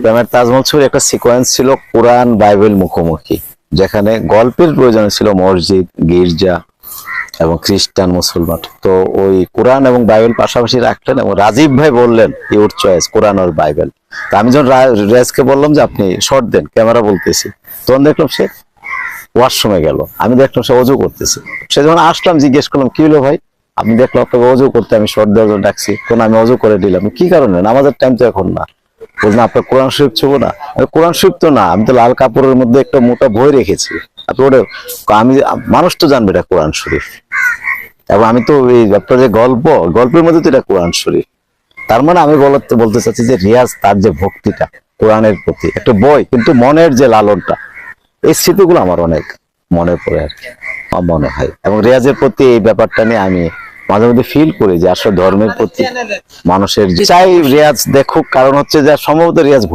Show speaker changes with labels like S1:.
S1: প্রেমের তাজমহল ছবির একটা সিকোয়েন্স ছিল কোরআন বাইবেল মুখোমুখি, যেখানে গল্পের প্রয়োজন ছিল মসজিদ, গির্জা এবং খ্রিস্টান মুসলমান। তো ওই কোরআন এবং বাইবেল পাশাপাশি রাখলেন এবং রাজীব ভাই বললেন ইউর চয়েস কোরআন আর বাইবেল। তো আমি যখন রেজকে বললাম যে আপনি শর্ট দেন, ক্যামেরা বলতেছি, তখন দেখলাম সে ওয়াশরুমে গেল। আমি দেখলাম সে অজু করতেছে। সে যখন আসলাম জিজ্ঞেস করলাম কি হলো ভাই, আপনি দেখলাম আপনাকে অজু করতে আমি শর্ট দেওয়ার জন্য ডাকছি, কোন আমি অজু করে দিলাম। কি কারণে? নামাজের টাইম তো এখন না। বলছেন আপনার কোরআন শরীফ ছিল না? কোরআন শরীফ তো না, আমি তো লাল কাপড়ের মধ্যে একটা মোটা বই রেখেছি। আপনি ওটা আমি মানুষ তো জানবে এটা কোরআন শরীফ, এবং আমি তো এই আপনার যে গল্পের মধ্যে তো এটা কোরআন শরীফ। তার মানে আমি বলতে চাচ্ছি যে রিয়াজ তার যে ভক্তিটা কোরআনের প্রতি, একটা বই কিন্তু মনের যে লালনটা, এই স্মৃতিগুলো আমার অনেক মনে পড়ে আর কি, আমার মনে হয়। এবং রিয়াজের প্রতি এই ব্যাপারটা নিয়ে আমি মাঝে মধ্যে ফিল করি যে আসলে ধর্মের প্রতি মানুষের চাই রিয়াজ দেখুক, কারণ হচ্ছে যে সম্ভবত রিয়াজ ভুল